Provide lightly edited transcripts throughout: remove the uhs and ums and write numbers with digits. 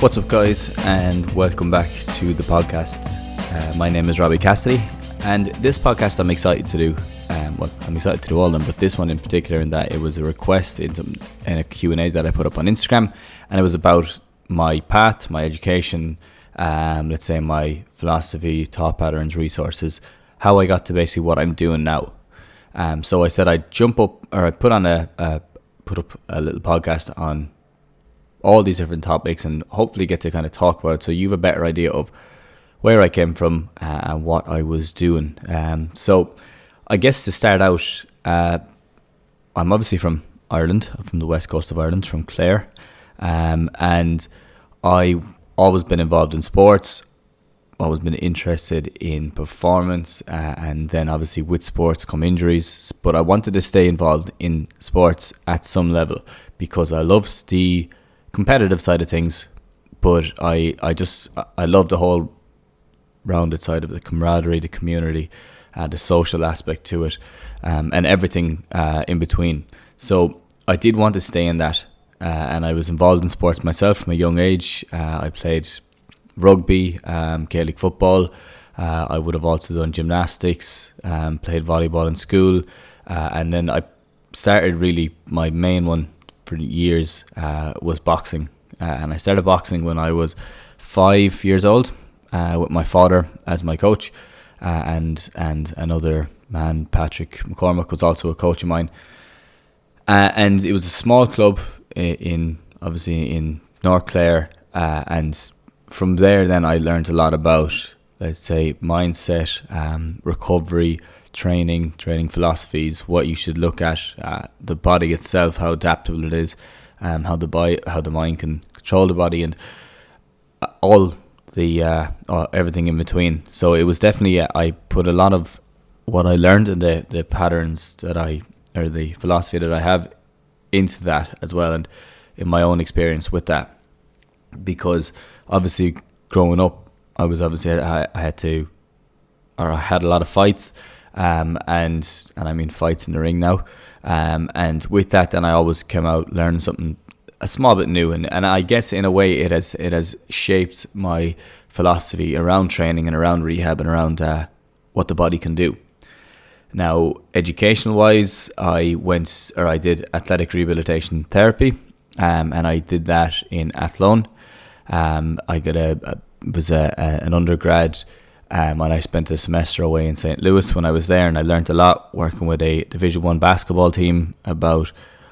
What's up, guys, and welcome back to the podcast. My name is Robbie Cassidy, and this podcast I'm excited to do. I'm excited to do all of them, but this one in particular, in that it was a request in a Q&A that I put up on Instagram, and it was about my path, my education, let's say my philosophy, thought patterns, resources, how I got to basically what I'm doing now. So I said I'd put up a little podcast on all these different topics and hopefully get to kind of talk about it so you have a better idea of where I came from and what I was doing. So I guess to start out, I'm obviously from Ireland, from the west coast of Ireland, from Clare, and I've always been involved in sports, always been interested in performance, and then obviously with sports come injuries, but I wanted to stay involved in sports at some level because I loved the competitive side of things, but I love the whole rounded side of the camaraderie, the community, the social aspect to it, and everything in between. So I did want to stay in that, and I was involved in sports myself from a young age. I played rugby, Gaelic football. I would have also done gymnastics, played volleyball in school, and then I started really my main one for years was boxing, and I started boxing when I was 5 years old with my father as my coach, and another man, Patrick McCormack, was also a coach of mine, and it was a small club in North Clare, and from there then I learned a lot about, let's say, mindset, recovery, training philosophies, what you should look at, the body itself, how adaptable it is, how the mind can control the body, and all the everything in between. So it was definitely I put a lot of what I learned and the patterns or the philosophy that I have into that as well, and in my own experience with that, because obviously growing up I had a lot of fights. And I mean fights in the ring now, and with that then I always came out learning something a small bit new, and I guess in a way it has shaped my philosophy around training and around rehab and around what the body can do. Now, educational wise, I did athletic rehabilitation therapy, and I did that in Athlone. I got an undergrad. And I spent a semester away in St. Louis when I was there, and I learned a lot working with a Division 1 basketball team about,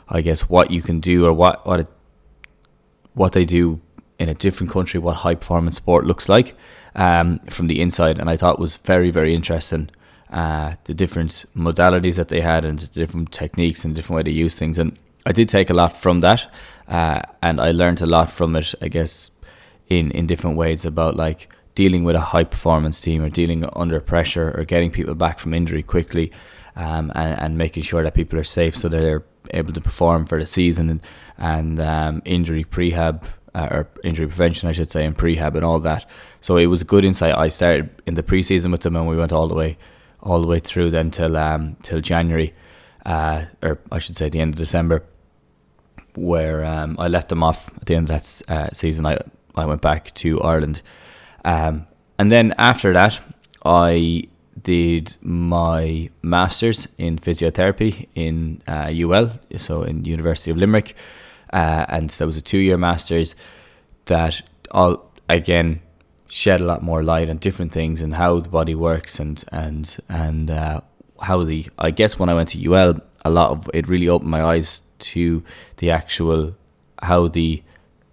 I guess, what you can do or what they do in a different country, what high performance sport looks like from the inside. And I thought it was very, very interesting, the different modalities that they had and the different techniques and different way to use things. And I did take a lot from that, and I learned a lot from it, I guess, in different ways about like dealing with a high performance team or dealing under pressure or getting people back from injury quickly, and making sure that people are safe so they're able to perform for the season, and injury prehab or injury prevention, I should say, and prehab and all that. So it was a good insight. I started in the preseason with them, and we went all the way through then till January, or I should say the end of December, where I left them off at the end of that season. I went back to Ireland. And then after that, I did my master's in physiotherapy in UL, so in University of Limerick, and that was a 2-year master's that all again shed a lot more light on different things and how the body works, and how I guess when I went to UL, a lot of it really opened my eyes to the actual how the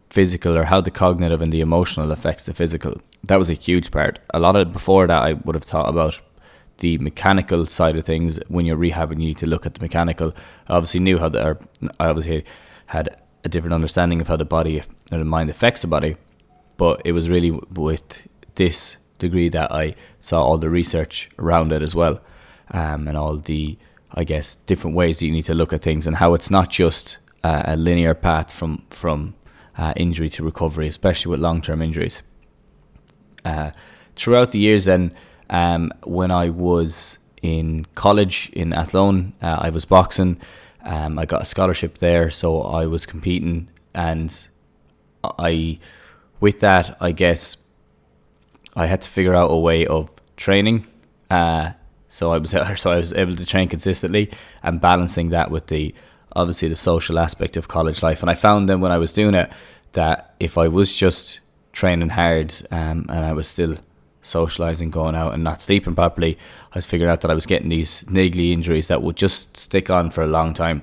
physical or how the cognitive and the emotional affects the physical. That was a huge part. A lot of before that I would have thought about the mechanical side of things. When you're rehabbing, you need to look at the mechanical. I obviously had a different understanding of how the body or the mind affects the body, but it was really with this degree that I saw all the research around it as well, and all the, I guess, different ways that you need to look at things, and how it's not just a linear path from injury to recovery, especially with long-term injuries. Throughout the years then, when I was in college in Athlone, I was boxing. I got a scholarship there, so I was competing, and I with that, I guess I had to figure out a way of training. So I was able to train consistently and balancing that with obviously the social aspect of college life. And I found then when I was doing it that if I was just training hard and I was still socializing, going out and not sleeping properly, I was figuring out that I was getting these niggly injuries that would just stick on for a long time,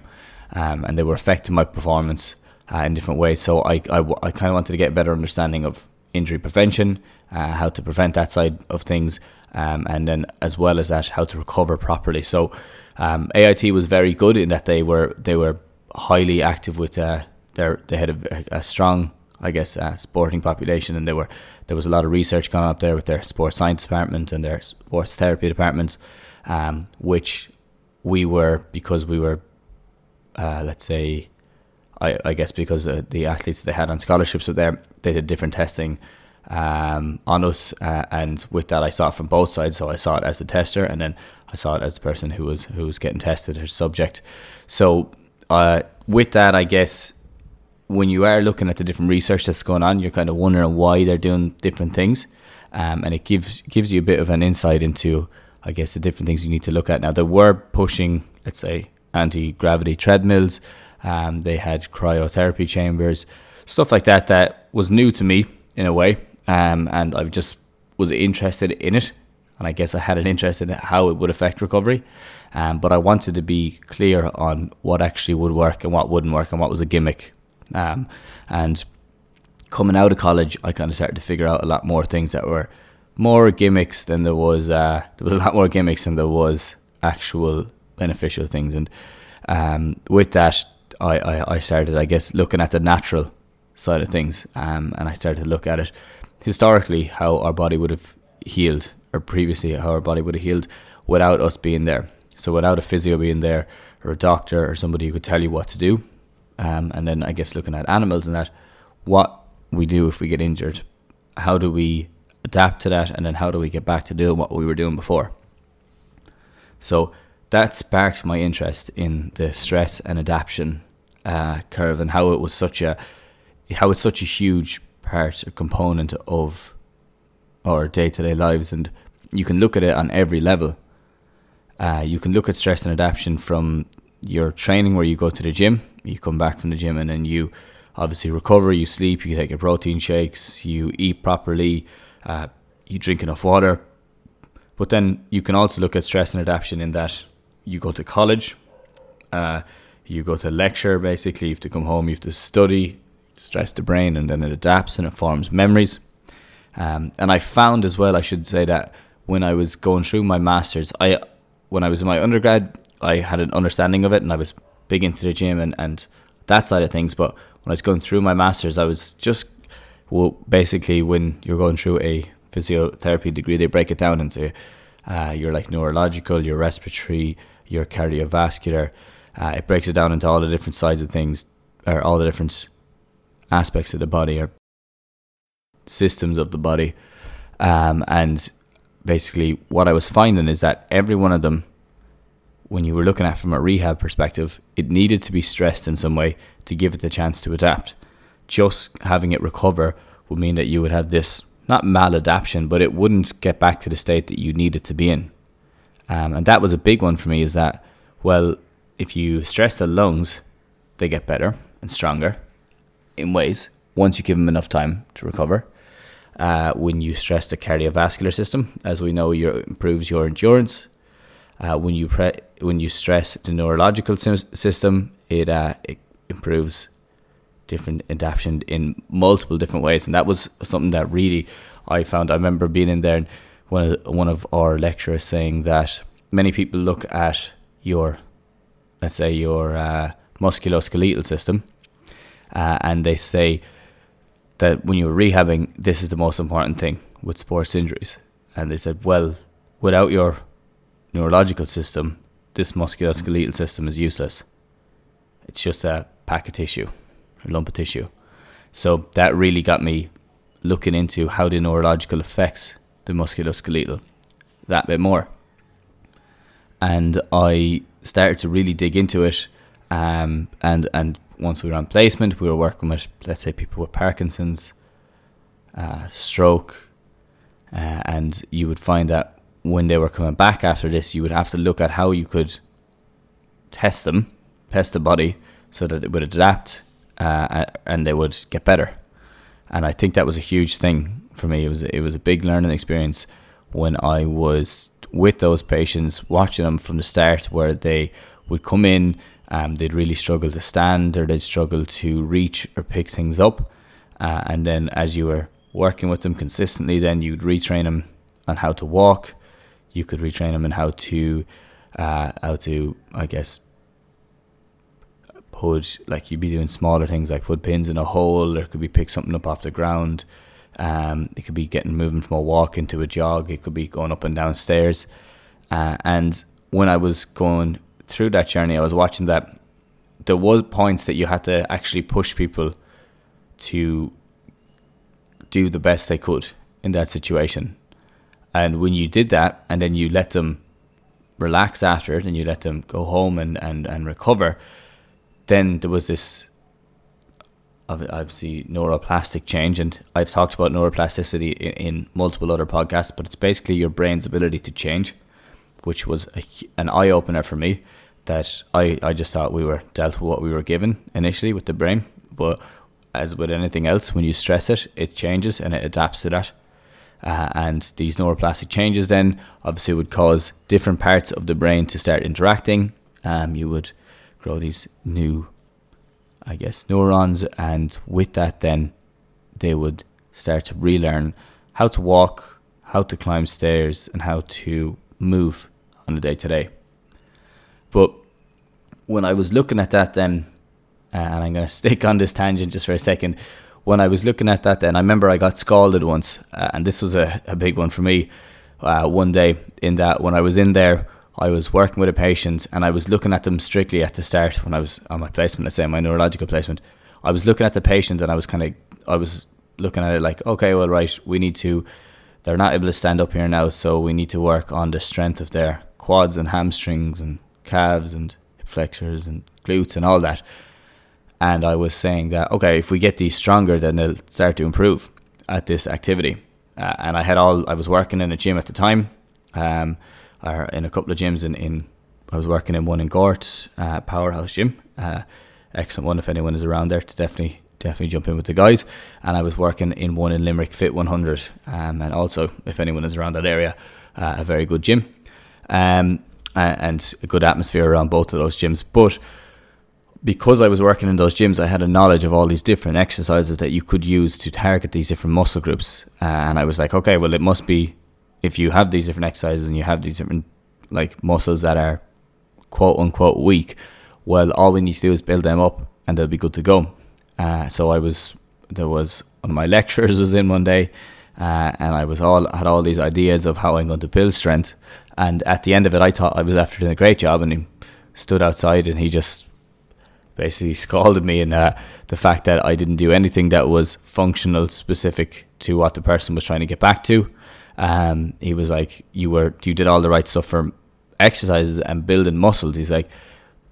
and they were affecting my performance in different ways. So I kind of wanted to get a better understanding of injury prevention, how to prevent that side of things, and then as well as that, how to recover properly. So AIT was very good in that they were highly active with they had a strong, I guess, sporting population, and there was a lot of research going on up there with their sports science department and their sports therapy departments, which we were, because we were, let's say, I guess because the athletes they had on scholarships up there, they did different testing on us, and with that I saw it from both sides. So I saw it as the tester, and then I saw it as the person who was getting tested, her subject. So with that, I guess when you are looking at the different research that's going on, you're kind of wondering why they're doing different things, and it gives you a bit of an insight into, I guess, the different things you need to look at. Now, they were pushing, let's say, anti-gravity treadmills. They had cryotherapy chambers, stuff like that was new to me in a way, and I just was interested in it, and I guess I had an interest in how it would affect recovery, but I wanted to be clear on what actually would work and what wouldn't work and what was a gimmick. And coming out of college, I kind of started to figure out a lot more things that were more gimmicks than there was a lot more gimmicks than there was actual beneficial things. And with that, I started, I guess, looking at the natural side of things, and I started to look at it historically, how our body would have healed, or previously how our body would have healed without us being there. So without a physio being there, or a doctor, or somebody who could tell you what to do. And then I guess looking at animals and that, what we do if we get injured, how do we adapt to that, and then how do we get back to doing what we were doing before. So that sparked my interest in the stress and adaptation curve, and how it's such a huge part or component of our day-to-day lives. And you can look at it on every level. You can look at stress and adaptation from your training, where you go to the gym, you come back from the gym, and then you obviously recover, you sleep, you take your protein shakes, you eat properly, you drink enough water. But then you can also look at stress and adaptation in that you go to college, you go to lecture, basically you have to come home, you have to study, stress the brain, and then it adapts and it forms memories. And I found as well, I should say, that when I was going through my masters, when I was in my undergrad, I had an understanding of it, and I was big into the gym and that side of things. But when I was going through my masters, I was just, basically when you're going through a physiotherapy degree, they break it down into your like neurological, your respiratory, your cardiovascular. It breaks it down into all the different sides of things, or all the different aspects of the body, or systems of the body. And basically what I was finding is that every one of them, when you were looking at it from a rehab perspective, it needed to be stressed in some way to give it the chance to adapt. Just having it recover would mean that you would have this, not maladaptation, but it wouldn't get back to the state that you needed to be in. And that was a big one for me, is that, well, if you stress the lungs, they get better and stronger in ways, once you give them enough time to recover. When you stress the cardiovascular system, as we know, it improves your endurance. When you stress the neurological system, it improves different adaptation in multiple different ways. And that was something that really I found. I remember being in there, and one of our lecturers saying that many people look at your, let's say, your musculoskeletal system, and they say that when you're rehabbing, this is the most important thing with sports injuries. And they said, well, without your neurological system, this musculoskeletal system is useless. It's just a pack of tissue, a lump of tissue. So that really got me looking into how the neurological affects the musculoskeletal that bit more. And I started to really dig into it. And once we were on placement, we were working with, let's say, people with Parkinson's, stroke, and you would find that when they were coming back after this, you would have to look at how you could test the body so that it would adapt, and they would get better. And I think that was a huge thing for me. It was a big learning experience when I was with those patients, watching them from the start, where they would come in, they'd really struggle to stand, or they'd struggle to reach or pick things up, and then as you were working with them consistently, then you'd retrain them on how to walk. You could retrain them on how to I guess, like you'd be doing smaller things like put pins in a hole, or it could be pick something up off the ground. It could be moving from a walk into a jog. It could be going up and down stairs. And when I was going through that journey, I was watching that there was points that you had to actually push people to do the best they could in that situation. And when you did that, and then you let them relax after it, and you let them go home and recover, then there was this obviously neuroplastic change. And I've talked about neuroplasticity in multiple other podcasts, but it's basically your brain's ability to change, which was an eye-opener for me, that I just thought we were dealt with what we were given initially with the brain. But as with anything else, when you stress it, it changes and it adapts to that. And these neuroplastic changes then obviously would cause different parts of the brain to start interacting. You would grow these new, I guess, neurons, and with that then they would start to relearn how to walk, how to climb stairs, and how to move on a day-to-day. But when I was looking at that then, and I'm going to stick on this tangent just for a second, when I was looking at that then, I remember I got scalded once, and this was a big one for me one day, in that when I was in there, I was working with a patient, and I was looking at them strictly at the start when I was on my placement, let's say my neurological placement. I was looking at the patient, and I was looking at it like, okay, well, right, they're not able to stand up here now, so we need to work on the strength of their quads and hamstrings and calves and hip flexors and glutes and all that. And I was saying that, okay, if we get these stronger, then they'll start to improve at this activity. And I was working in a gym at the time, or in a couple of gyms. I was working in one in Gort, Powerhouse Gym. Excellent one if anyone is around there, to definitely jump in with the guys. And I was working in one in Limerick, Fit 100. And also, if anyone is around that area, a very good gym. And a good atmosphere around both of those gyms. But because I was working in those gyms, I had a knowledge of all these different exercises that you could use to target these different muscle groups. And I was like, okay, well, it must be, if you have these different exercises and you have these different like muscles that are quote unquote weak, well, all we need to do is build them up and they'll be good to go. So there was one of my lecturers was in one day, and I had all these ideas of how I'm going to build strength. And at the end of it, I thought I was after doing a great job, and he stood outside and he just basically scalded me in the fact that I didn't do anything that was functional specific to what the person was trying to get back to. He was like, you did all the right stuff for exercises and building muscles. He's like,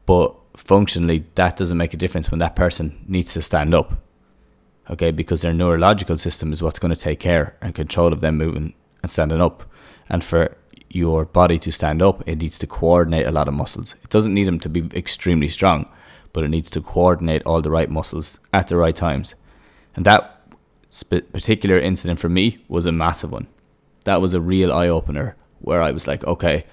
but functionally that doesn't make a difference when that person needs to stand up, okay, because their neurological system is what's going to take care and control of them moving and standing up. And for your body to stand up, it needs to coordinate a lot of muscles. It doesn't need them to be extremely strong, but it needs to coordinate all the right muscles at the right times. And that particular incident for me was a massive one. That was a real eye-opener where I was like, okay,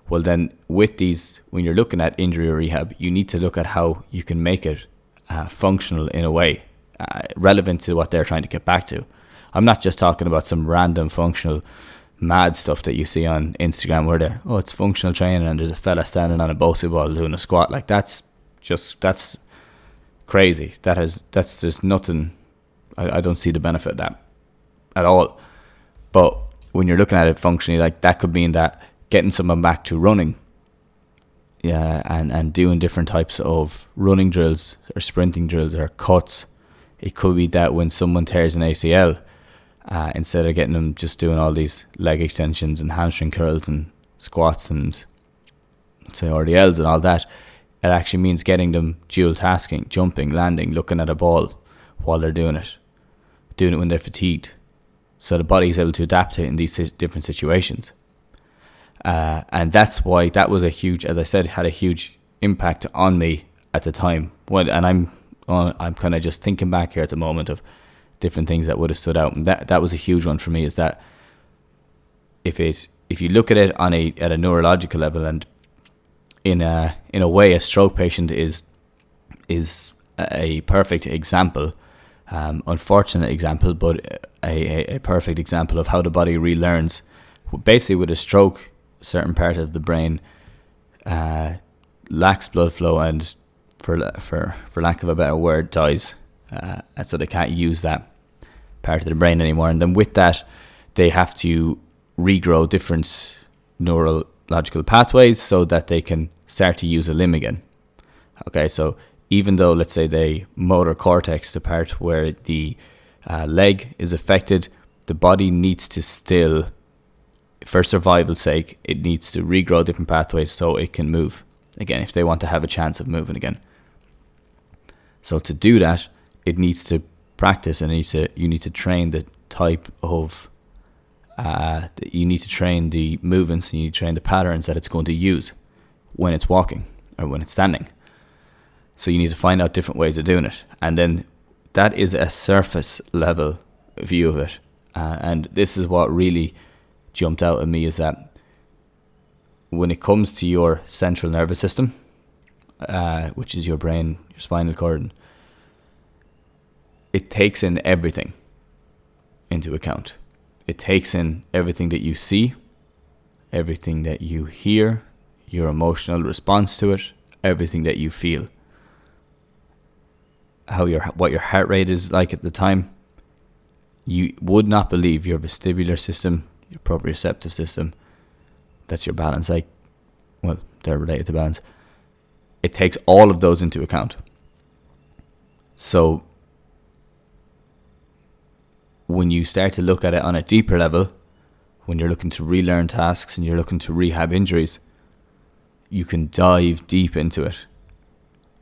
well then with these, when you're looking at injury or rehab, you need to look at how you can make it functional in a way, relevant to what they're trying to get back to. I'm not just talking about some random functional mad stuff that you see on Instagram where it's functional training and there's a fella standing on a Bosu ball doing a squat. Like that's crazy. That's just nothing. I don't see the benefit of that at all. But when you're looking at it functionally, like that could mean that getting someone back to running, and doing different types of running drills or sprinting drills or cuts. It could be that when someone tears an ACL, instead of getting them just doing all these leg extensions and hamstring curls and squats and let's say RDLs and all that, it actually means getting them dual tasking, jumping, landing, looking at a ball while they're doing it when they're fatigued. so the body is able to adapt to it in these different situations. And that's why that was a huge, as I said, had a huge impact on me at the time. And I'm kind of just thinking back here at the moment of different things that would have stood out, and that was a huge one for me. Is that if you look at it at a neurological level, and in a way, a stroke patient is a perfect example, unfortunate example, but a perfect example of how the body relearns. Basically, with a stroke, a certain part of the brain lacks blood flow, and for lack of a better word, dies, and so they can't use that part of the brain anymore. And then with that, they have to regrow different neurological pathways so that they can start to use a limb again. Okay, so even though, let's say, the motor cortex, the part where the leg is affected, the body needs to still, for survival's sake, it needs to regrow different pathways so it can move again, if they want to have a chance of moving again. So to do that, it needs to practice, and you need to train the type of you need to train the movements, and you need to train the patterns that it's going to use when it's walking or when it's standing. So you need to find out different ways of doing it, and then that is a surface level view of it. And this is what really jumped out at me, is that when it comes to your central nervous system, which is your brain, your spinal cord, it takes in everything into account. It takes in everything that you see, everything that you hear, your emotional response to it, everything that you feel, what your heart rate is like at the time. You would not believe your vestibular system, your proprioceptive system, that's your balance, they're related to balance. It takes all of those into account. So when you start to look at it on a deeper level, when you're looking to relearn tasks and you're looking to rehab injuries, you can dive deep into it.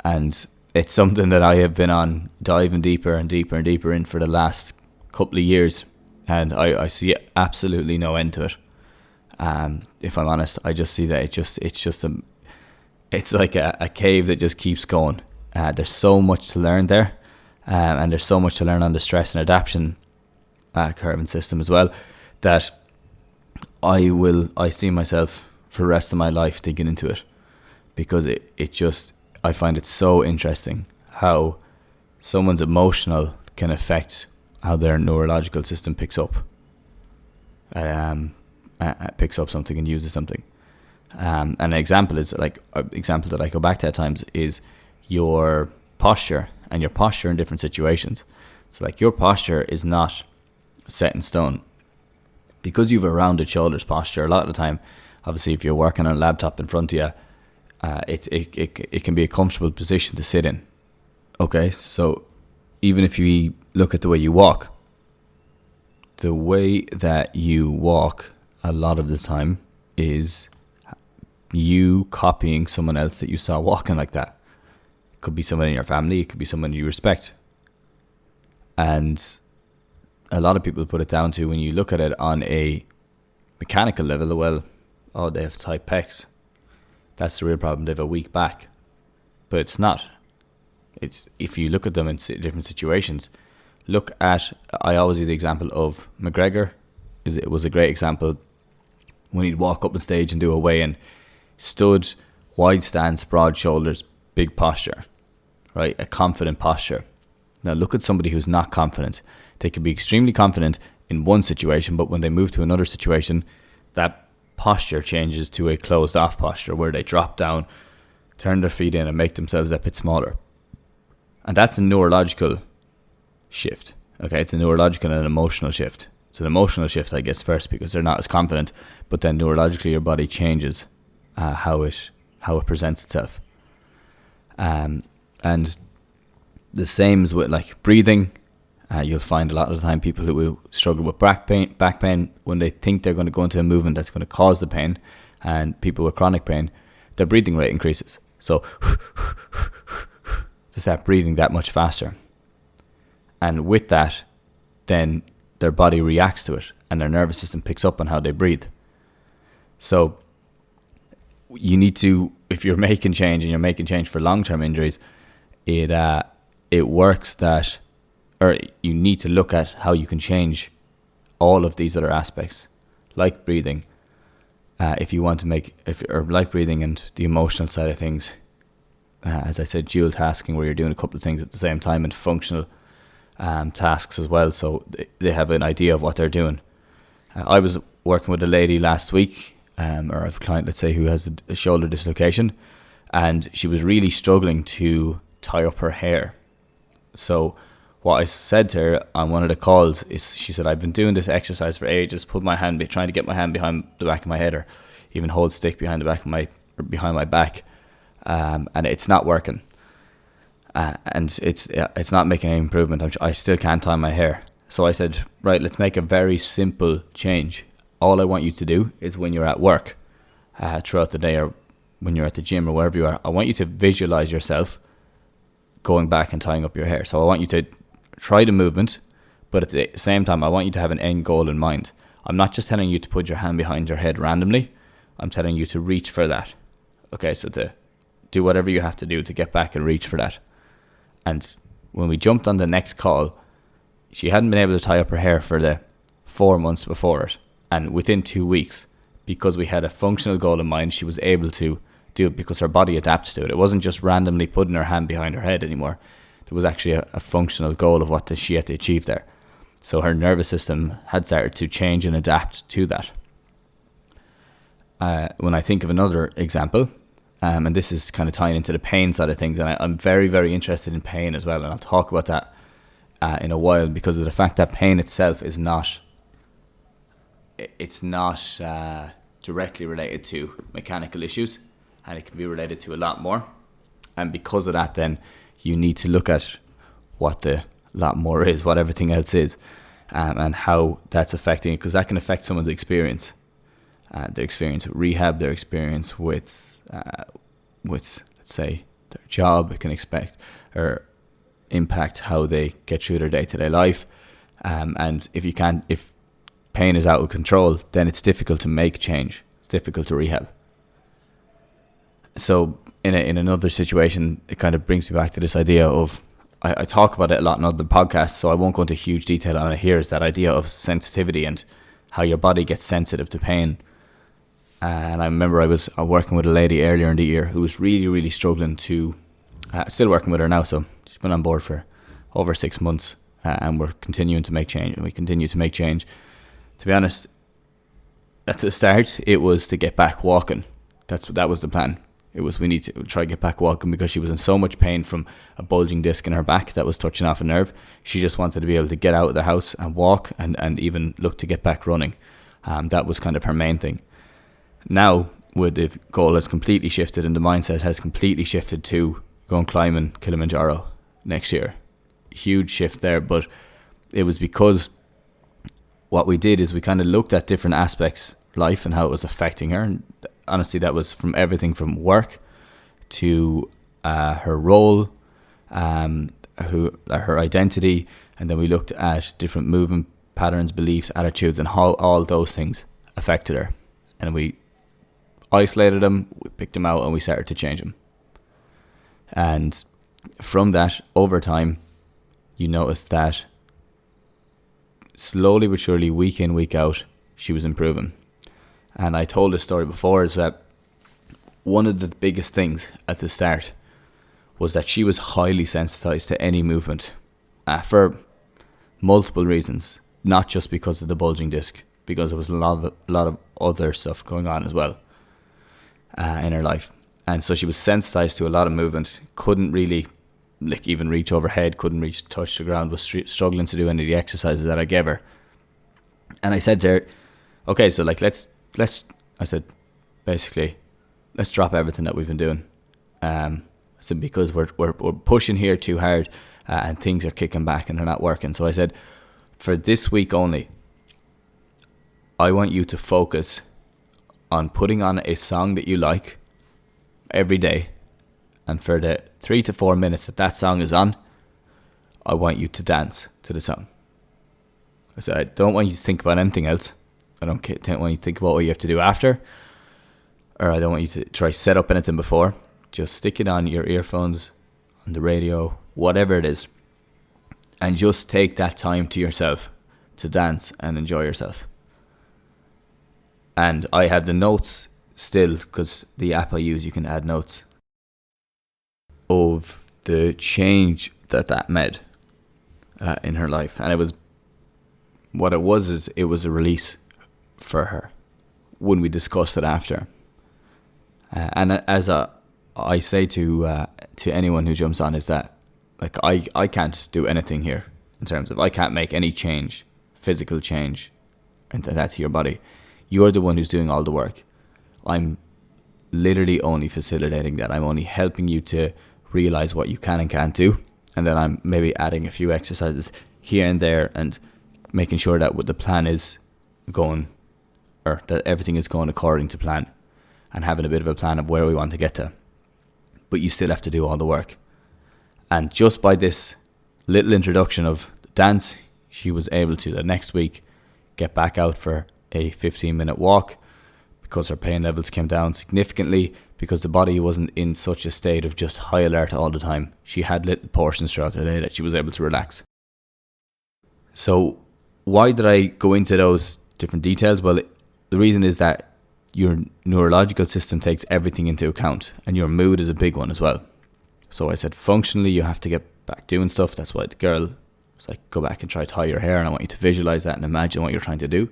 And it's something that I have been on diving deeper and deeper and deeper in for the last couple of years, and I see absolutely no end to it. If I'm honest, I just see that it's like a cave that just keeps going. There's so much to learn there, and there's so much to learn on the stress and adaptation curve and system as well, that I see myself for the rest of my life digging into it, because I find it so interesting how someone's emotional can affect how their neurological system picks up something and uses something. And an example that I go back to at times is your posture, and your posture in different situations. So like, your posture is not set in stone, because you've a rounded shoulders posture. A lot of the time, obviously, if you're working on a laptop in front of you, it can be a comfortable position to sit in. Okay, so even if you look at the way you walk, a lot of the time is you copying someone else that you saw walking like that. It could be someone in your family, it could be someone you respect. And a lot of people put it down to, when you look at it on a mechanical level, they have tight pecs. That's the real problem. They have a weak back. But it's not. It's, if you look at them in different situations, I always use the example of McGregor. It was a great example when he'd walk up on stage and do a weigh-in. Stood, wide stance, broad shoulders, big posture, right? A confident posture. Now look at somebody who's not confident. They can be extremely confident in one situation, but when they move to another situation, that posture changes to a closed off posture where they drop down, turn their feet in, and make themselves a bit smaller. And that's a neurological shift. Okay, it's a neurological and an emotional shift. It's an emotional shift, I guess, first, because they're not as confident, but then neurologically your body changes how it presents itself. And the same is with like breathing. You'll find a lot of the time people who struggle with back pain, when they think they're going to go into a movement that's going to cause the pain, and people with chronic pain, their breathing rate increases. So to start breathing that much faster. And with that, then their body reacts to it, and their nervous system picks up on how they breathe. So you need to, if you're making change and you're making change for long-term injuries, it works that, or you need to look at how you can change all of these other aspects, like breathing. If you want to like breathing and the emotional side of things, as I said, dual tasking, where you're doing a couple of things at the same time, and functional tasks as well, so they have an idea of what they're doing. I was working with a lady last week, or I have a client, let's say, who has a shoulder dislocation, and she was really struggling to tie up her hair. So what I said to her on one of the calls is, she said, I've been doing this exercise for ages, trying to get my hand behind the back of my head, or even hold stick behind behind my back, and it's not working, and it's not making any improvement. I still can't tie my hair. So I said, right, let's make a very simple change. All I want you to do is, when you're at work throughout the day, or when you're at the gym or wherever you are, I want you to visualize yourself going back and tying up your hair. So I want you to try the movement, but at the same time, I want you to have an end goal in mind. I'm not just telling you to put your hand behind your head randomly. I'm telling you to reach for that. Okay, so to do whatever you have to do to get back and reach for that. And when we jumped on the next call, she hadn't been able to tie up her hair for the 4 months before it. And within 2 weeks, because we had a functional goal in mind, she was able to do it because her body adapted to it. It wasn't just randomly putting her hand behind her head anymore. There was actually a functional goal of what she had to achieve there. So her nervous system had started to change and adapt to that. When I think of another example, and this is kind of tying into the pain side of things, and I'm very, very interested in pain as well, and I'll talk about that in a while, because of the fact that pain itself is not directly related to mechanical issues, and it can be related to a lot more. And because of that, then you need to look at what the lot more is, what everything else is, and how that's affecting it, because that can affect someone's experience, their experience with rehab, their experience with let's say their job. It can impact how they get through their day-to-day life, and if pain is out of control, then it's difficult to make change. It's difficult to rehab. So in another situation, it kind of brings me back to this idea of, I talk about it a lot in other podcasts, so I won't go into huge detail on it here, is that idea of sensitivity and how your body gets sensitive to pain. And I remember I was working with a lady earlier in the year who was really, really struggling to, still working with her now, so she's been on board for over 6 months, and we're continuing to make change, and we continue to make change. To be honest, at the start, it was to get back walking. That was the plan. It was, we need to try to get back walking, because she was in so much pain from a bulging disc in her back that was touching off a nerve. She just wanted to be able to get out of the house and walk, and even look to get back running. That was kind of her main thing. Now, with the goal has completely shifted, and the mindset has completely shifted to going climbing Kilimanjaro next year. Huge shift there, but it was because what we did is we kind of looked at different aspects of life and how it was affecting her. And honestly, that was from everything from work to her role, her identity, and then we looked at different movement patterns, beliefs, attitudes, and how all those things affected her. And we isolated them, we picked them out, and we started to change them. And from that, over time, you notice that slowly but surely, week in, week out, she was improving. And I told this story before, is that one of the biggest things at the start was that she was highly sensitized to any movement, for multiple reasons, not just because of the bulging disc, because there was a lot of other stuff going on as well in her life. And so she was sensitized to a lot of movement, couldn't really even reach overhead, couldn't touch the ground, was struggling to do any of the exercises that I gave her. And I said to her, okay, so I said, basically, let's drop everything that we've been doing. I said, because we're pushing here too hard, and things are kicking back and they're not working. So I said, for this week only, I want you to focus on putting on a song that you like every day. And for the 3 to 4 minutes that song is on, I want you to dance to the song. So I don't want you to think about anything else. I don't want you to think about what you have to do after, or I don't want you to try set up anything before. Just stick it on your earphones, on the radio, whatever it is, and just take that time to yourself to dance and enjoy yourself. And I had the notes still, because the app I use, you can add notes of the change that made in her life. And it was a release for her when we discussed it after. And as I say to anyone who jumps on, is that like I can't do anything here in terms of I can't make any change, physical change into that to your body. You're the one who's doing all the work. I'm literally only facilitating that. I'm only helping you to realize what you can and can't do, and then I'm maybe adding a few exercises here and there and making sure that what the plan is going, or that everything is going according to plan, and having a bit of a plan of where we want to get to. But you still have to do all the work. And just by this little introduction of the dance, she was able to the next week get back out for a 15-minute walk, because her pain levels came down significantly, because the body wasn't in such a state of just high alert all the time. She had little portions throughout the day that she was able to relax. So why did I go into those different details? Well, the reason is that your neurological system takes everything into account, and your mood is a big one as well. So I said functionally you have to get back doing stuff. That's why the girl was like, go back and try to tie your hair, and I want you to visualize that and imagine what you're trying to do.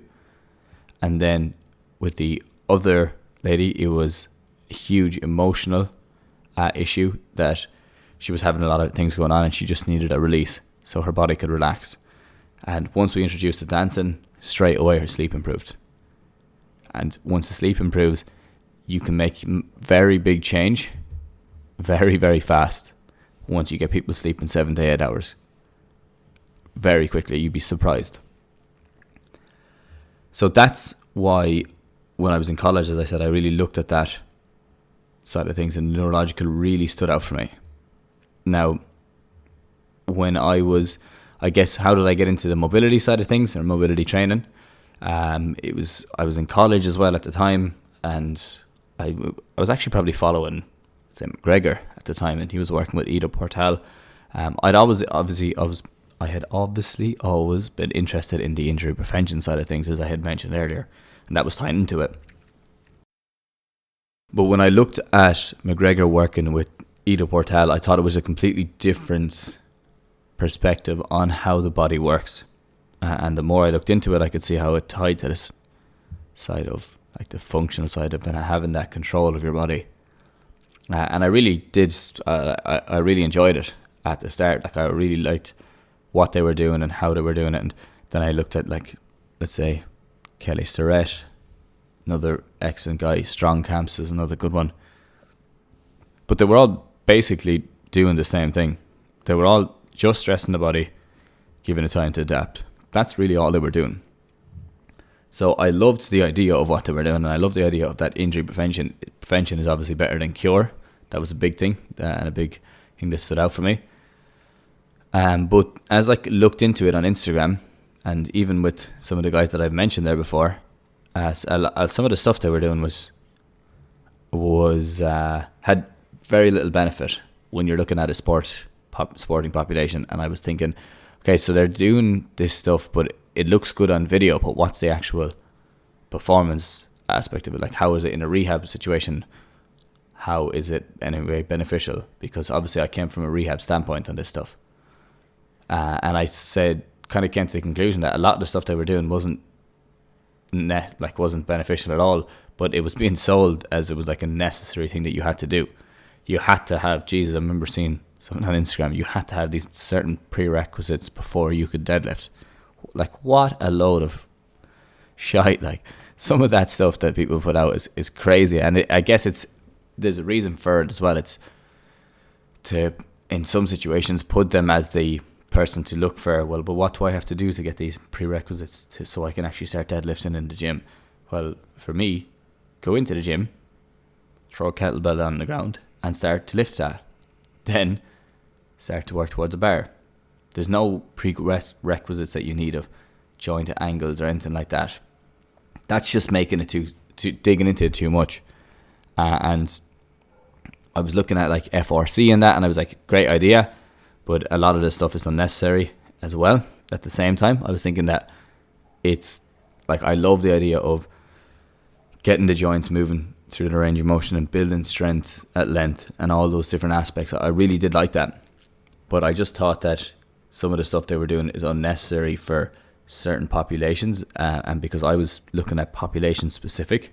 And then with the other lady, it was a huge emotional issue that she was having a lot of things going on, and she just needed a release so her body could relax. And once we introduced the dancing, straight away her sleep improved. And once the sleep improves, you can make very big change very, very fast once you get people sleeping 7 to 8 hours. Very quickly, you'd be surprised. So that's why when I was in college, as I said, I really looked at that side of things, and neurological really stood out for me. Now, when I was, I guess, how did I get into the mobility side of things, or mobility training? I was in college as well at the time, and I was actually probably following McGregor at the time, and he was working with Ida Portal. I had obviously always been interested in the injury prevention side of things, as I had mentioned earlier, and that was tying into it. But when I looked at McGregor working with Ida Portal, I thought it was a completely different perspective on how the body works. And the more I looked into it, I could see how it tied to this side of, like, the functional side of having that control of your body. And I really did, I really enjoyed it at the start. Like, I really liked what they were doing and how they were doing it. And then I looked at, like, let's say, Kelly Starrett, another excellent guy. Strong Camps is another good one. But they were all basically doing the same thing. They were all just stressing the body, giving it time to adapt. That's really all they were doing. So I loved the idea of what they were doing, and I loved the idea of that injury prevention. Prevention is obviously better than cure. That was a big thing, and a big thing that stood out for me. But as I looked into it on Instagram, and even with some of the guys that I've mentioned there before, some of the stuff they were doing had very little benefit when you're looking at a sporting population. And I was thinking, okay, so they're doing this stuff, but it looks good on video, but what's the actual performance aspect of it? Like, how is it in a rehab situation? How is it anyway beneficial? Because obviously I came from a rehab standpoint on this stuff. And I kind of came to the conclusion that a lot of the stuff they were doing wasn't beneficial at all, but it was being sold as it was like a necessary thing that you had to do. You had to have, Jesus, I remember seeing something on Instagram, you had to have these certain prerequisites before you could deadlift. Like, what a load of shite. Like, some of that stuff that people put out is crazy. And I guess there's a reason for it as well. It's to, in some situations, put them as the person to look for, well, but what do I have to do to get these prerequisites so I can actually start deadlifting in the gym? Well, for me, go into the gym, throw a kettlebell on the ground and start to lift that. Then start to work towards a bar. There's no prerequisites that you need of joint angles or anything like that. That's just making it too digging into it too much. And I was looking at like FRC and that, and I was like, great idea, but a lot of this stuff is unnecessary as well. At the same time, I was thinking that it's like, I love the idea of getting the joints moving through the range of motion and building strength at length and all those different aspects. I really did like that, but I just thought that some of the stuff they were doing is unnecessary for certain populations, and because I was looking at population specific,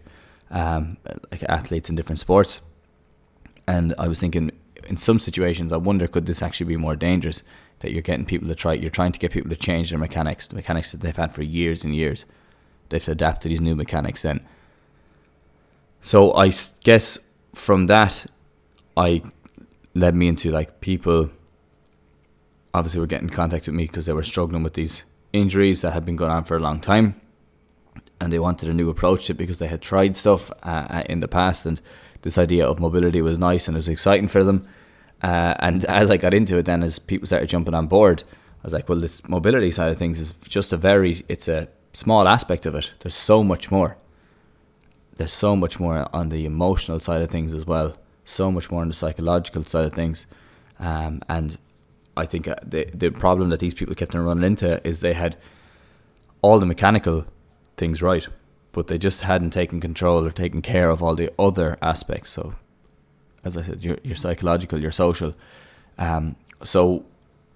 like athletes in different sports, and I was thinking in some situations, I wonder, could this actually be more dangerous, that you're getting people to you're trying to get people to change their mechanics, the mechanics that they've had for years and years. They've to adapt to these new mechanics then. So I guess from that, led me into like people obviously were getting in contact with me because they were struggling with these injuries that had been going on for a long time, and they wanted a new approach to it because they had tried stuff in the past, and this idea of mobility was nice and it was exciting for them. And as I got into it then, as people started jumping on board, I was like, well, this mobility side of things is just it's a small aspect of it. There's so much more. There's so much more on the emotional side of things as well. So much more on the psychological side of things. And I think the problem that these people kept on running into is they had all the mechanical things right, but they just hadn't taken control or taken care of all the other aspects. So, as I said, your psychological, your social. So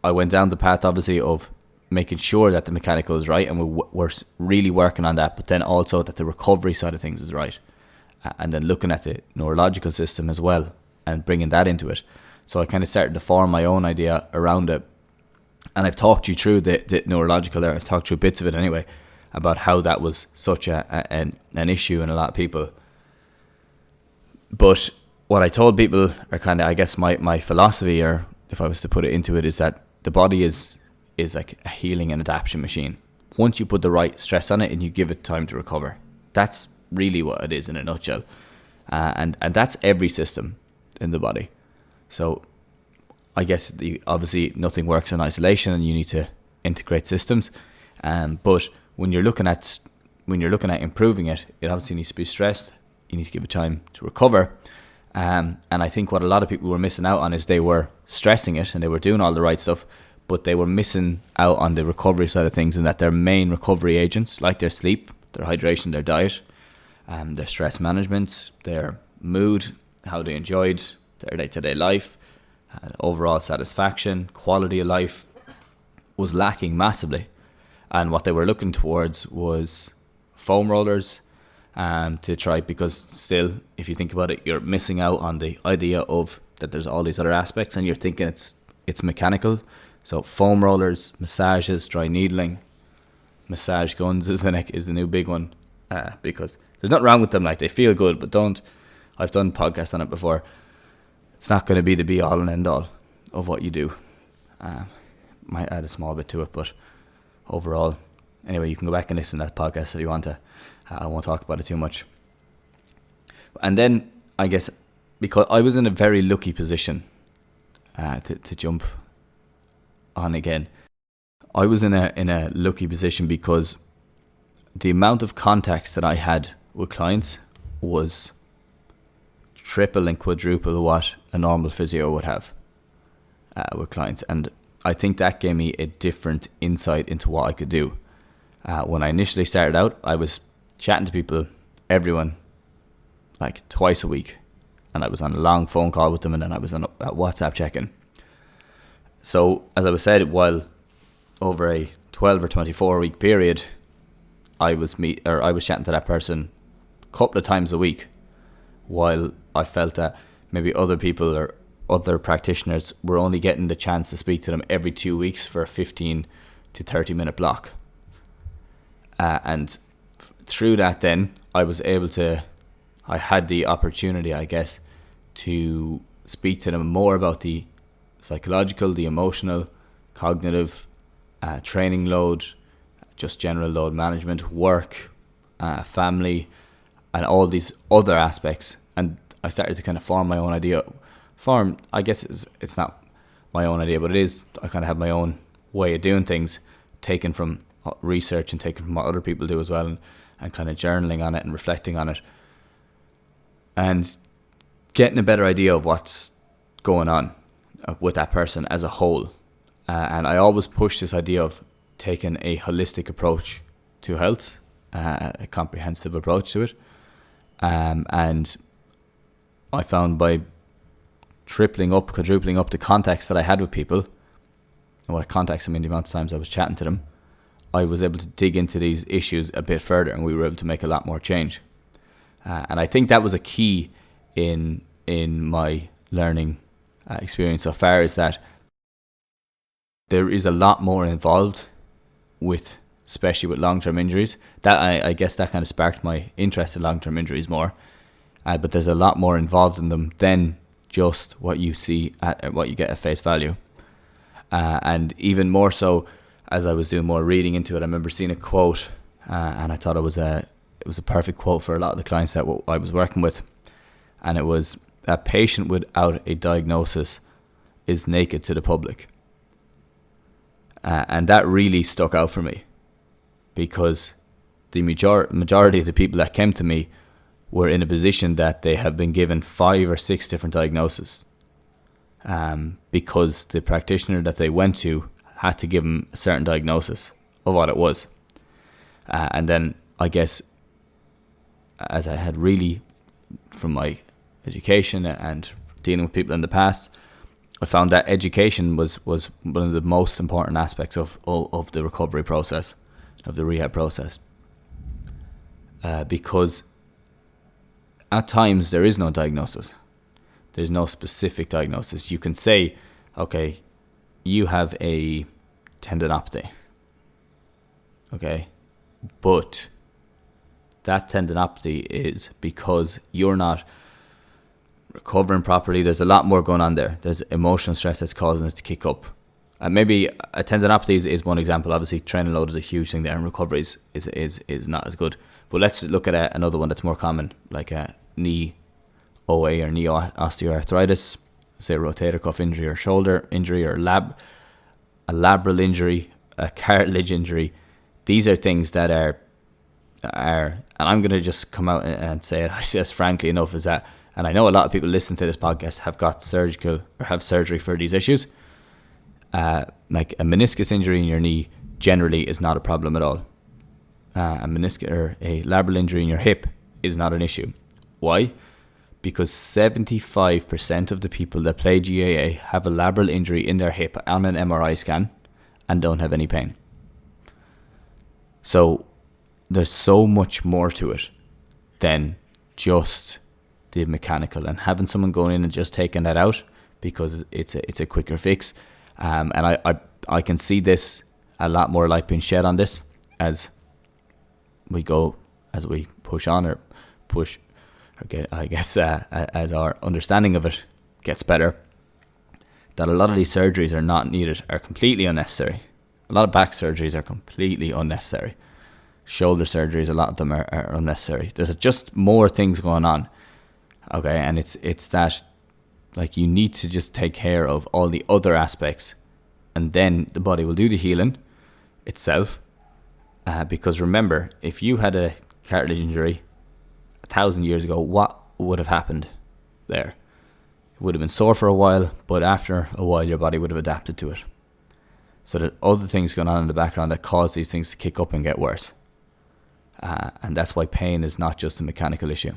I went down the path, obviously, of making sure that the mechanical is right, and we're really working on that, but then also that the recovery side of things is right, and then looking at the neurological system as well and bringing that into it. So I kind of started to form my own idea around it, and I've talked you through the neurological there. I've talked through bits of it anyway, about how that was such an issue in a lot of people. But what I told people, or kind of, I guess my philosophy, or if I was to put it into it, is that the body is like a healing and adaptation machine. Once you put the right stress on it and you give it time to recover, that's really what it is in a nutshell. And that's every system in the body. So I guess obviously nothing works in isolation, and you need to integrate systems. But when you're looking at improving it, it obviously needs to be stressed. You need to give it time to recover. And I think what a lot of people were missing out on is they were stressing it and they were doing all the right stuff, but they were missing out on the recovery side of things, and that their main recovery agents, like their sleep, their hydration, their diet, their stress management, their mood, how they enjoyed their day-to-day life, overall satisfaction, quality of life, was lacking massively. And what they were looking towards was foam rollers to try, because still, if you think about it, you're missing out on the idea of that there's all these other aspects, and you're thinking it's mechanical. So foam rollers, massages, dry needling, massage guns is the new big one, because there's nothing wrong with them. Like, they feel good, but I've done podcasts on it before. It's not going to be the be all and end all of what you do. Might add a small bit to it, but overall, anyway, you can go back and listen to that podcast if you want to. I won't talk about it too much. And then, I guess, because I was in a very lucky position to jump on again. I was in a lucky position because the amount of contacts that I had with clients was triple and quadruple what a normal physio would have with clients. And I think that gave me a different insight into what I could do. When I initially started out, I was chatting to people, everyone, like twice a week. And I was on a long phone call with them, and then I was on a WhatsApp check-in. So, as I was said, while over a 12 or 24 week period, I was chatting to that person a couple of times a week, while I felt that maybe other people or other practitioners were only getting the chance to speak to them every 2 weeks for a 15 to 30 minute block. And through that, then I had the opportunity, I guess, to speak to them more about the psychological, the emotional, cognitive, training load, just general load management, work, family, and all these other aspects. And I started to kind of form my own idea. I guess it's not my own idea, but it is. I kind of have my own way of doing things, taken from research and taking from what other people do as well, and kind of journaling on it and reflecting on it, and getting a better idea of what's going on with that person as a whole. And I always push this idea of taking a holistic approach to health, a comprehensive approach to it. And I found by quadrupling up the contacts that I had with people, and what contacts I mean the amount of times I was chatting to them, I was able to dig into these issues a bit further, and we were able to make a lot more change. And I think that was a key in my learning experience so far, is that there is a lot more involved with, especially with long-term injuries. That I guess that kind of sparked my interest in long-term injuries more. But there's a lot more involved in them than just what you see at what you get at face value. And even more so, as I was doing more reading into it, I remember seeing a quote, and I thought it was a perfect quote for a lot of the clients that I was working with. And it was, a patient without a diagnosis is naked to the public. And that really stuck out for me, because the majority of the people that came to me were in a position that they have been given 5 or 6 different diagnoses, because the practitioner that they went to had to give them a certain diagnosis of what it was. And then I guess, as I had really, from my education and dealing with people in the past, I found that education was one of the most important aspects of the recovery process, of the rehab process. Because at times there is no diagnosis. There's no specific diagnosis. You can say, okay, you have a tendinopathy. Okay, but that tendinopathy is because you're not recovering properly. There's a lot more going on there. There's emotional stress that's causing it to kick up. Maybe a tendinopathy is one example. Obviously, training load is a huge thing there, and recovery is not as good. But let's look at another one that's more common, like a knee OA or knee osteoarthritis, say a rotator cuff injury or shoulder injury or a labral injury, a cartilage injury. These are things that are, and I'm going to just come out and say it just frankly enough, is that, and I know a lot of people listening to this podcast have got surgical or have surgery for these issues. Like a meniscus injury in your knee generally is not a problem at all. A meniscus or a labral injury in your hip is not an issue. Why? Because 75% of the people that play GAA have a labral injury in their hip on an MRI scan and don't have any pain. So there's so much more to it than just the mechanical, and having someone going in and just taking that out because it's a quicker fix. And I can see this, a lot more light being shed on this as we push on or get, I guess, as our understanding of it gets better, that a lot of these surgeries are not needed, are completely unnecessary. A lot of back surgeries are completely unnecessary. Shoulder surgeries, a lot of them are unnecessary. There's just more things going on. Okay, and it's that, like, you need to just take care of all the other aspects, and then the body will do the healing itself. Because remember, if you had a cartilage injury 1,000 years ago, what would have happened there? It would have been sore for a while, but after a while your body would have adapted to it. So there's other things going on in the background that cause these things to kick up and get worse. And that's why pain is not just a mechanical issue.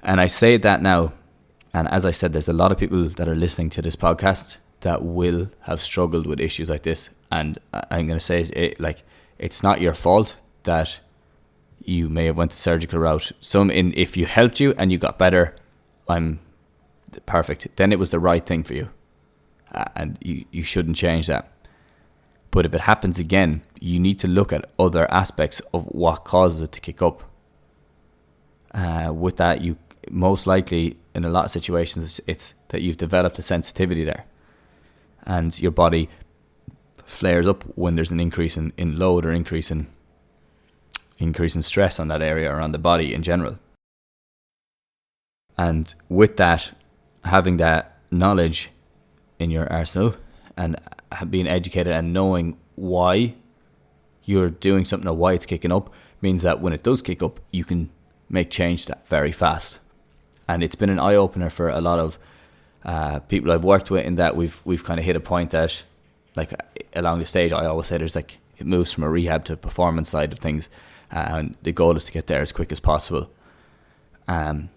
And I say that now, and as I said, there's a lot of people that are listening to this podcast that will have struggled with issues like this. And I'm going to say it's not your fault that you may have went the surgical route. If you helped you and you got better, I'm perfect. Then it was the right thing for you. And you shouldn't change that. But if it happens again, you need to look at other aspects of what causes it to kick up. With that, you most likely, in a lot of situations, it's that you've developed a sensitivity there. And your body flares up when there's an increase in load or increase in stress on that area or on the body in general. And with that, having that knowledge in your arsenal and being educated and knowing why you're doing something or why it's kicking up means that when it does kick up, you can make change that very fast. And it's been an eye-opener for a lot of people I've worked with, in that we've kind of hit a point that, like, along the stage, I always say there's like, it moves from a rehab to performance side of things, and the goal is to get there as quick as possible. And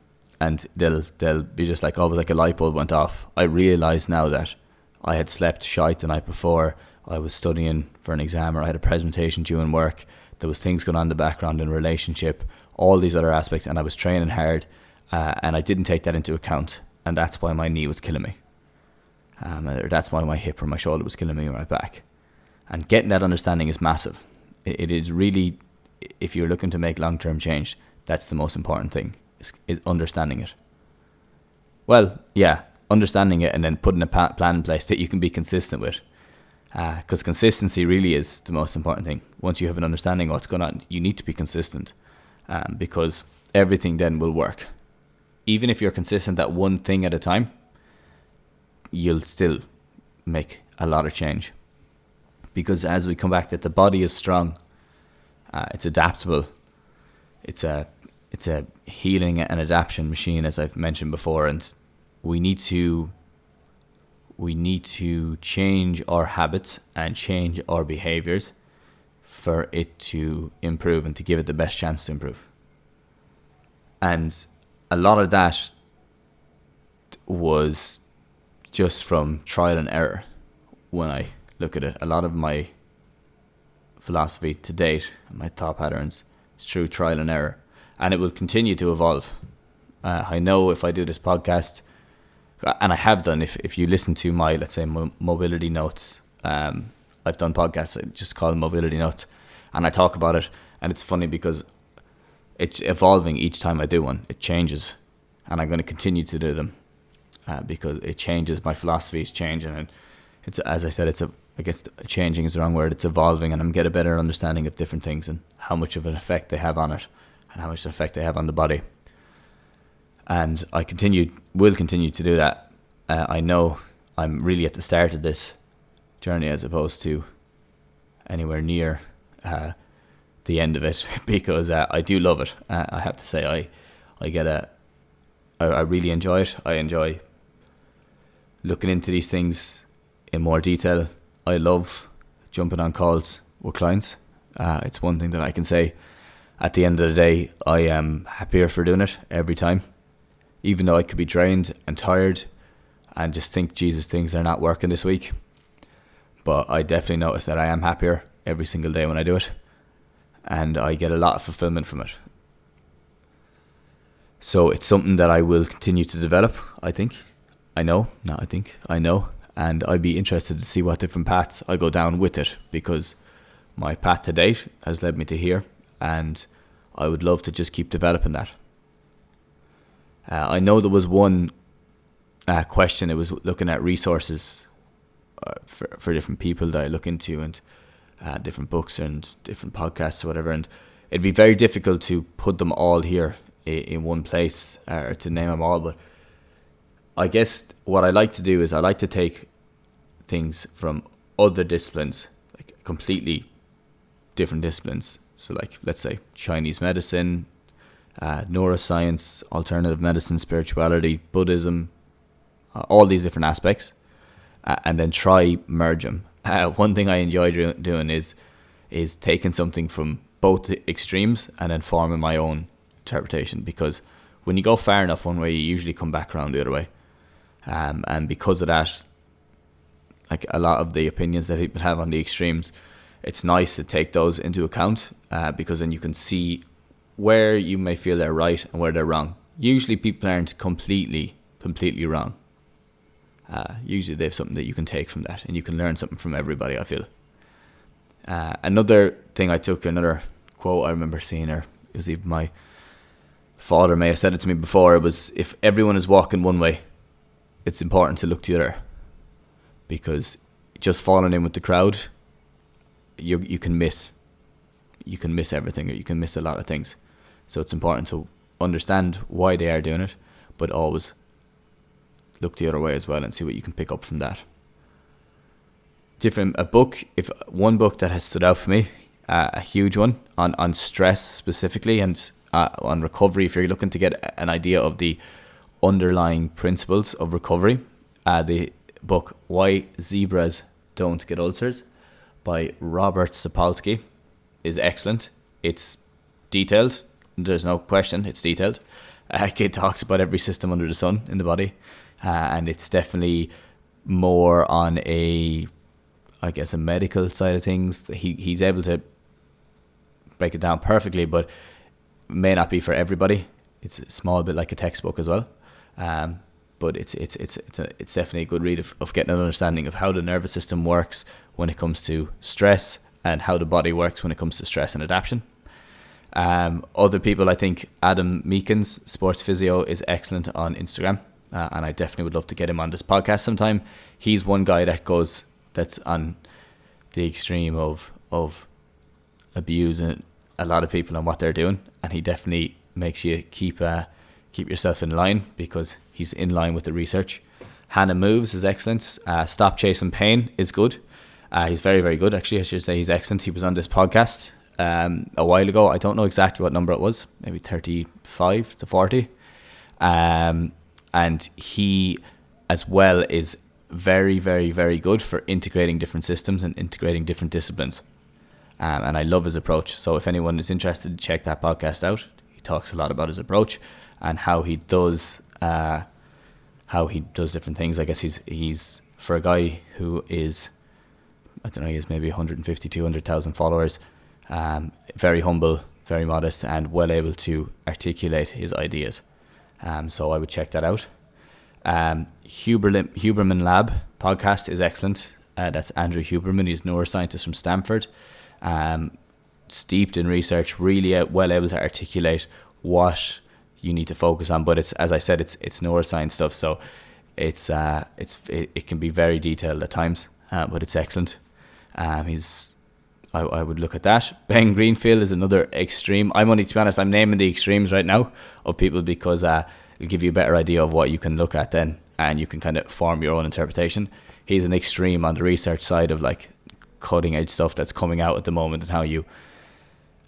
they'll be just like, oh, it was like a light bulb went off. I realise now that I had slept shite the night before, I was studying for an exam, or I had a presentation due in work, there was things going on in the background in relationship, all these other aspects, and I was training hard, and I didn't take that into account, and that's why my knee was killing me. Or that's why my hip or my shoulder was killing me, or my back. And getting that understanding is massive. It is really, if you're looking to make long-term change, that's the most important thing, is understanding it. Well, yeah, understanding it and then putting a plan in place that you can be consistent with. Because consistency really is the most important thing. Once you have an understanding of what's going on, you need to be consistent, because everything then will work. Even if you're consistent at one thing at a time, you'll still make a lot of change. Because as we come back, that the body is strong, it's adaptable, it's a healing and adaptation machine, as I've mentioned before, and we need to change our habits and change our behaviors for it to improve and to give it the best chance to improve. And a lot of that was just from trial and error. When I look at it, a lot of my philosophy to date, my thought patterns, is through trial and error, and it will continue to evolve. I know if I do this podcast, and I have done, if you listen to my, let's say, mobility notes, I've done podcasts, I just call them mobility notes, and I talk about it, and it's funny because it's evolving each time I do one. It changes, and I'm going to continue to do them, because it changes. My philosophy is changing, and it's, as I said, I guess changing is the wrong word. It's evolving, and I'm getting a better understanding of different things and how much of an effect they have on it, and how much effect they have on the body. And I will continue to do that. I know I'm really at the start of this journey, as opposed to anywhere near the end of it, because I do love it. I have to say, I really enjoy it. I enjoy looking into these things in more detail. I love jumping on calls with clients. It's one thing that I can say. At the end of the day, I am happier for doing it every time. Even though I could be drained and tired and just think, Jesus, things are not working this week. But I definitely notice that I am happier every single day when I do it. And I get a lot of fulfillment from it. So it's something that I will continue to develop, I think. I know. And I'd be interested to see what different paths I go down with it, because my path to date has led me to here, and I would love to just keep developing that. I know there was one question, it was looking at resources for different people that I look into, and different books and different podcasts or whatever, and it'd be very difficult to put them all here in one place, or to name them all. But I guess what I like to do is I like to take things from other disciplines, like completely different disciplines. So like, let's say Chinese medicine, neuroscience, alternative medicine, spirituality, Buddhism, all these different aspects, and then try merge them. One thing I enjoy doing is taking something from both extremes and then forming my own interpretation, because when you go far enough one way, you usually come back around the other way. And because of that, like a lot of the opinions that people have on the extremes, it's nice to take those into account, because then you can see where you may feel they're right and where they're wrong. Usually people aren't completely wrong. Usually they have something that you can take from that, and you can learn something from everybody, I feel. Another thing I took, another quote I remember seeing, or it was even my father may have said it to me before, it was, if everyone is walking one way, it's important to look to the other, because just falling in with the crowd, you can miss everything, or you can miss a lot of things. So it's important to understand why they are doing it, but always look the other way as well and see what you can pick up from that. One book that has stood out for me a huge one on stress specifically, and on recovery. If you're looking to get an idea of the underlying principles of recovery, the book Why Zebras Don't Get Ulcers by Robert Sapolsky is excellent. It's detailed. There's no question. It's detailed. It talks about every system under the sun in the body, and it's definitely more on a medical side of things. He's able to break it down perfectly, but may not be for everybody. It's a small bit like a textbook as well, but it's definitely a good read of getting an understanding of how the nervous system works when it comes to stress, and how the body works when it comes to stress and adaptation. Other people, I think Adam Meekins, sports physio, is excellent on Instagram, and I definitely would love to get him on this podcast sometime. He's one guy that's on the extreme of abusing a lot of people and what they're doing, and he definitely makes you keep yourself in line, because he's in line with the research. Hannah Moves is excellent. Stop Chasing Pain is good. He's very, very good, actually. I should say he's excellent. He was on this podcast a while ago. I don't know exactly what number it was, maybe 35 to 40. And he as well is very, very, very good for integrating different systems and integrating different disciplines. And I love his approach. So if anyone is interested, check that podcast out. He talks a lot about his approach and how he does different things. I guess he's for a guy who is, I don't know, he has maybe 150, 200,000 followers, very humble, very modest, and well able to articulate his ideas. So I would check that out. Huberman Lab podcast is excellent. That's Andrew Huberman. He's a neuroscientist from Stanford, steeped in research, really well able to articulate what you need to focus on. But it's, as I said, it's neuroscience stuff, so it can be very detailed at times, but it's excellent. I would look at that. Ben Greenfield is another extreme. To be honest, I'm naming the extremes right now of people, because it'll give you a better idea of what you can look at then, and you can kind of form your own interpretation. He's an extreme on the research side of like cutting edge stuff that's coming out at the moment, and how you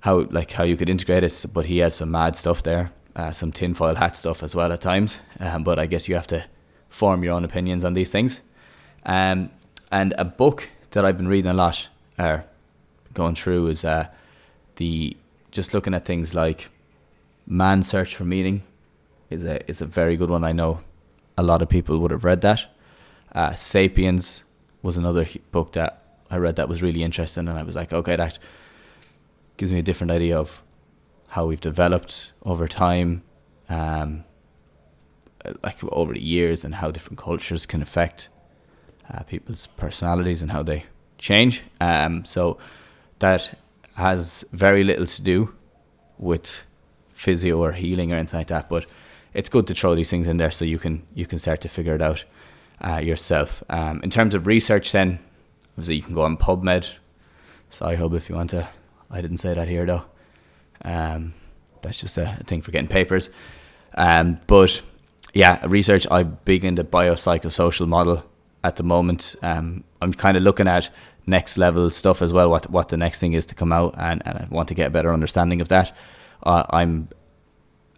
could integrate it. But he has some mad stuff there, some tinfoil hat stuff as well at times. But I guess you have to form your own opinions on these things. And a book that I've been reading a lot, going through, is just looking at things like Man's Search for Meaning is a very good one. I know a lot of people would have read that. Sapiens was another book that I read that was really interesting, and I was like, okay, that gives me a different idea of how we've developed over time, like over the years, and how different cultures can affect people's personalities and how they change. So that has very little to do with physio or healing or anything like that, but it's good to throw these things in there so you can start to figure it out yourself. In terms of research, then obviously you can go on PubMed, Sci-Hub if you want to. I didn't say that here though. That's just a thing for getting papers. But yeah, research, I'm big into biopsychosocial model at the moment. I'm kind of looking at next level stuff as well, what the next thing is to come out, and I want to get a better understanding of that. I'm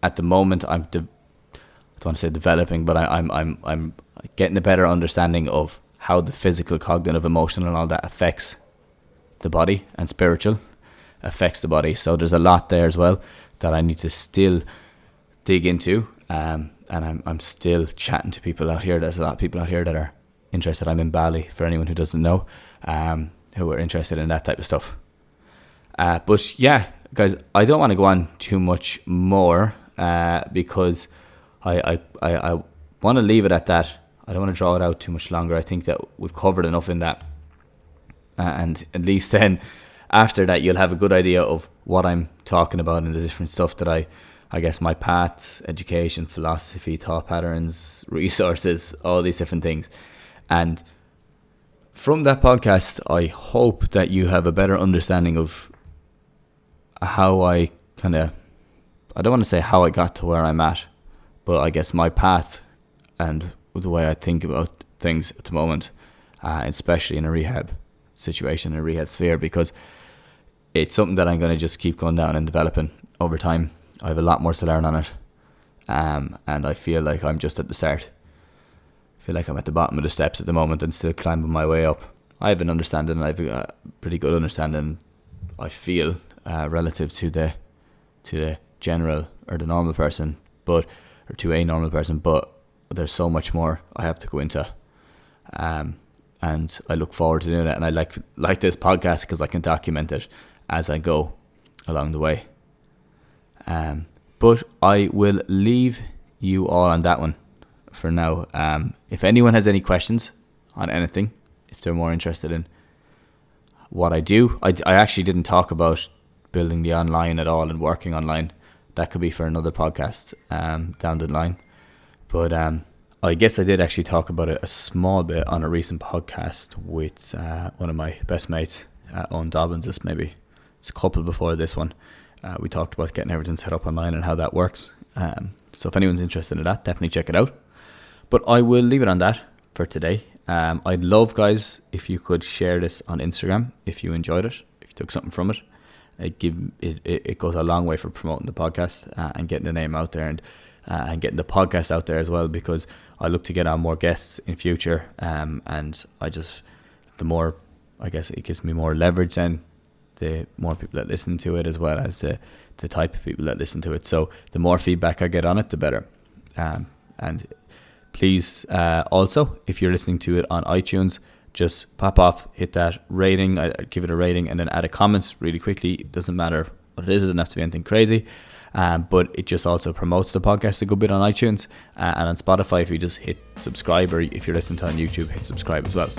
at the moment, I don't want to say developing, but I'm getting a better understanding of how the physical, cognitive, emotional, and all that affects the body, and spiritual affects the body. So there's a lot there as well that I need to still dig into, and I'm still chatting to people out here. There's a lot of people out here that are interested. I'm in Bali, for anyone who doesn't know, who are interested in that type of stuff. But yeah, guys, I don't want to go on too much more, because I want to leave it at that. I don't want to draw it out too much longer. I think that we've covered enough in that, and at least then after that you'll have a good idea of what I'm talking about and the different stuff that I guess my path, education, philosophy, thought patterns, resources, all these different things. And from that podcast, I hope that you have a better understanding of how I don't want to say how I got to where I'm at, but I guess my path and the way I think about things at the moment, especially in a rehab situation, a rehab sphere, because it's something that I'm going to just keep going down and developing over time. I have a lot more to learn on it, and I feel like I'm just at the start. I feel like I'm at the bottom of the steps at the moment and still climbing my way up. I have an understanding, I have a pretty good understanding, I feel, relative to the general or the normal person, or to a normal person, but there's so much more I have to go into, and I look forward to doing it. And I like this podcast because I can document it as I go along the way. But I will leave you all on that one for now. If anyone has any questions on anything, if they're more interested in what I do, I actually didn't talk about building the online at all and working online. That could be for another podcast down the line. But I guess I did actually talk about it a small bit on a recent podcast with one of my best mates, Owen Dobbins. It's a couple before this one. We talked about getting everything set up online and how that works. So if anyone's interested in that, definitely check it out. But I will leave it on that for today. I'd love, guys, if you could share this on Instagram if you enjoyed it, if you took something from it. It goes a long way for promoting the podcast and getting the name out there, and getting the podcast out there as well, because I look to get on more guests in future, and the more, I guess, it gives me more leverage then, the more people that listen to it, as well as the type of people that listen to it. So the more feedback I get on it, the better. And please, also, if you're listening to it on iTunes, just pop off, hit that rating, give it a rating, and then add a comment really quickly. It doesn't matter what it is, it doesn't have to be anything crazy. But it just also promotes the podcast a good bit on iTunes, and on Spotify. If you just hit subscribe, or if you're listening to it on YouTube, hit subscribe as well.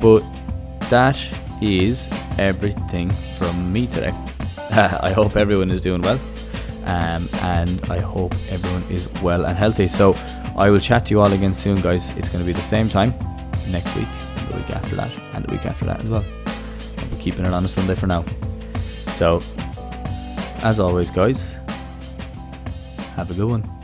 But that is everything from me today. I hope everyone is doing well, and I hope everyone is well and healthy. So I will chat to you all again soon, guys. It's going to be the same time next week, and the week after that, and the week after that as well. I'll be keeping it on a Sunday for now. So as always, guys, have a good one.